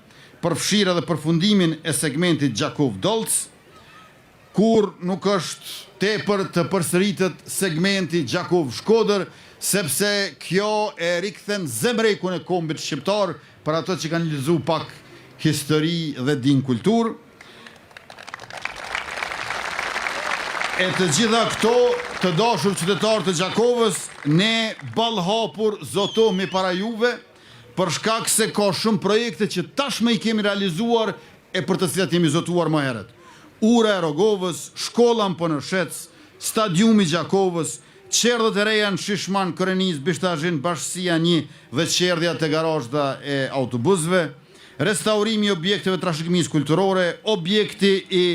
përfshirë edhe përfundimin e segmentit Gjakov-Dolc, kur nuk është tepër të përsëritet segmenti Gjakov-Shkodër, sepse kjo e rikthen zemrekun e kombit shqiptar për ato që kanë lexuar pak histori dhe din kulturë. E të gjitha këto, të dashur qytetarë të Gjakovës, ne ballhapur zotohemi para juve, për shkak se ka shumë projekte që tashmë i kemi realizuar e për të cilat jemi zotuar më herët. Ura e Rogovës, shkolla në Ponërshec, stadiumi Gjakovës, qerdhët e reja në Shishman, Korenis, Bishtazhin, Bashkësia 1 dhe qerdhja të garazhda e autobusëve, restaurimi i objekteve trashëgimisë kulturore, objekti i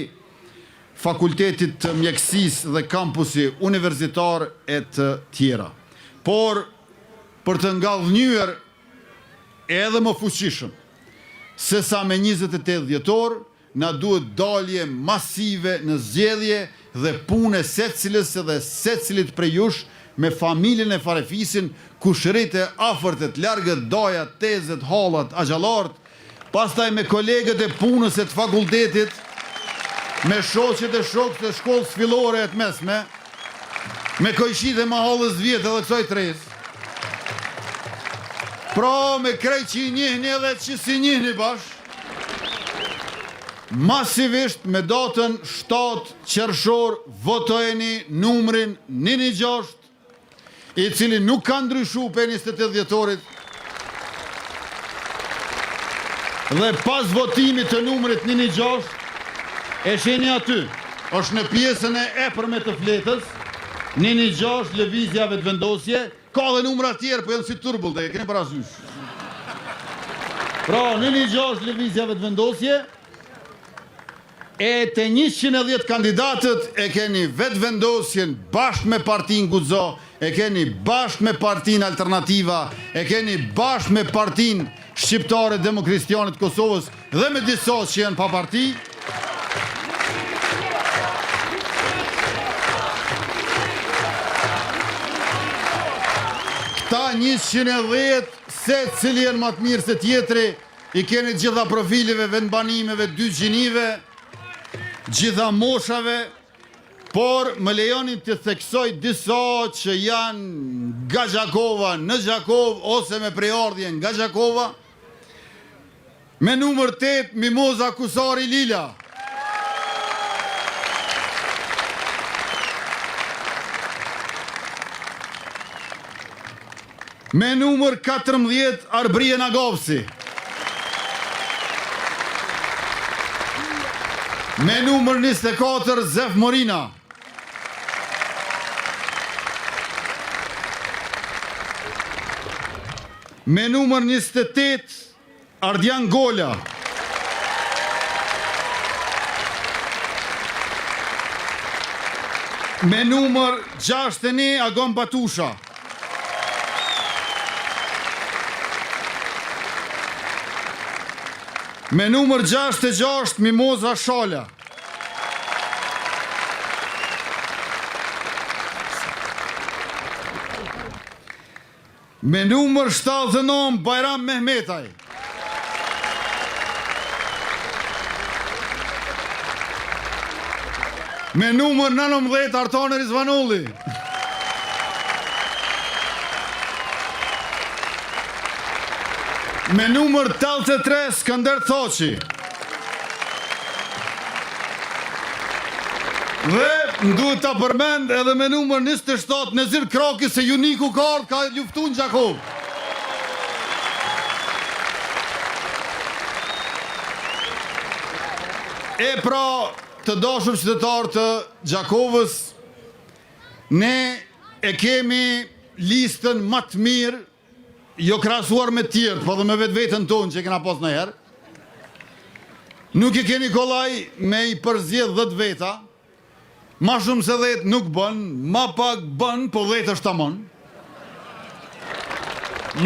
fakultetit të mjekësisë dhe kampusi universitar e të tjera. Por, për të ngallënyer edhe më fuqishëm, se sa me 28 dhjetor, na duhet dalje masive në zgjedhje dhe punë secilës dhe secilit prej jush me familjen e Farefisin, kushërite, afërtet, largët, dajat, tezet, hallat, axhallart, pastaj me kolegët e punës e të fakultetit, me shoqet e shokët e shkollës fillore e të mesme, me kojshit e mahallës vjetë edhe kësoj tres. Pra me krejt që i njihni edhe që si njihni bash, masivisht me datën 7 qershor votojeni numrin 116, i cili nuk ka ndryshu për 28 dhjetorit, dhe pas votimit të numrit 116, e sheni aty, është në pjesën e epërme të fletës, 116 lëvizjave të vendosje, ka dhe numra tjerë, për janë si turbull, dhe e keni parasysh. Pra, 116 lëvizjave të vendosje, e të 110 kandidatët e keni vetë vendosjen bashkë me partin Guzo, e keni bashkë me partin Alternativa, e keni bashkë me partin Shqiptare Demokristianit Kosovës dhe me disa që janë pa parti. Këta 110 se cili janë më të mirë se tjetri, i keni gjitha profilive, vendbanimeve, 2 gjinive, gjitha moshave, por më lejoni të theksoj disa që janë nga Gjakova, në Gjakov, ose me prejardhje nga Gjakova. Me numër 8, Mimoza Kusari Lila. Me numër 14, Arbrije Nagovsi. Me numër 24, Zef Morina. Me numër 28, Ardian Gola. Me numër 61, Agon Batusha. Me numër 66, Mimoza Shala. Me numër 79, Bajram Mehmetaj. Me numër 19, Artane Rizvanulli. Me numër 83, Skënder Thoqi. Dhe më duhet ta përmend edhe me numër 27, Nezir Kroki, se Juniku Kard ka luftu në Gjakov. E pra, të dashur qytetarë të Gjakovës, ne e kemi listën më të mirë, jo krasuar me tjerë, po dhe me vetë vetën tonë që e kena pas në herë. Nuk i keni kollaj me i përzjedh 10 veta, ma shumë se 10 nuk bën, ma pak bën, po 10 është tamon.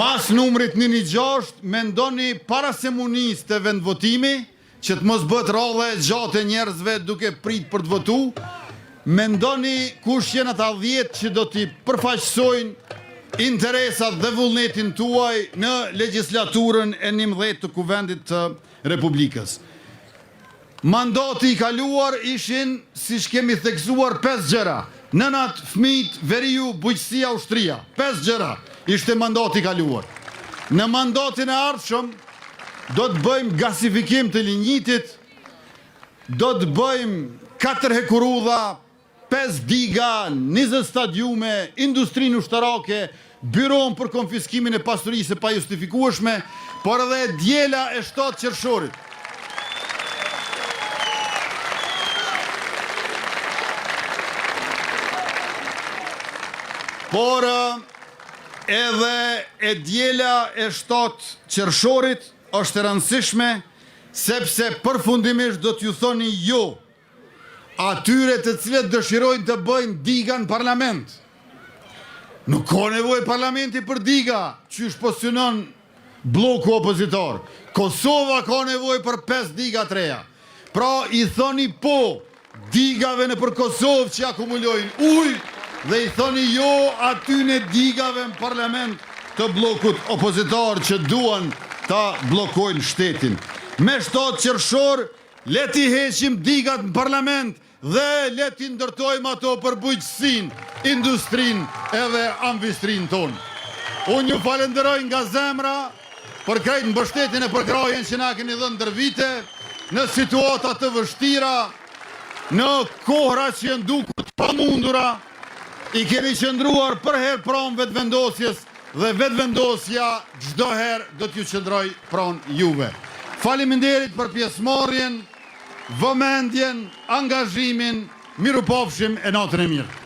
Mas numrit 116, mendoni para se munis të vendvotimi, që të mos bët radhe gjatë e njerëzve duke prit për të votu, mendoni kush janë ata 10 që do t'i përfaqësojnë interesat dhe vullnetin tuaj në legjislaturën e 11 të Kuvendit të Republikës. Mandati i kaluar ishin, siç kemi theksuar, 5 gjëra. Nënat, fëmijët, veriu, bujqësia, ushtria. 5 gjëra ishte mandati i kaluar. Në mandatin e ardhshëm do të bëjmë gasifikim të Linjitit, do të bëjmë 4 hekurudha, 5 diga, 20 stadiume, industrinë ushtarake, byron për konfiskimin e pasurisë pa justifikueshme, por edhe djela e 7 qershorit. Por edhe e djela e 7 qershorit është e rëndësishme, sepse përfundimisht do t'ju thoni jo atyre të cilët dëshirojnë të bëjnë diga në parlament. Nuk ka nevojë parlamenti për diga, qysh pozicionon bloku opozitor. Kosova ka nevojë për 5 diga të reja. Pra i thoni po digave në për Kosovë që akumulojnë ujë dhe i thoni jo aty në digave në parlament të blokut opozitar që duan ta blokojnë shtetin. Me 7 qershor, leti heqim digat në parlament dhe leti ndërtojmë ato për bujqësin, industrin edhe ambistrin tonë. Unë ju falenderoj nga zemra për krejt mbështetjen e përkrajen që na keni dhënë ndër vite, në situata të vështira, në kohra që janë dukur të pamundura, i keni qëndruar për herë pranë vetëvendosjes dhe vetëvendosja çdo herë do t'ju qëndroj pranë juve. Faleminderit për pjesëmarrjen, vëmendjen, angazhimin, mirupafshim e natën e mirë.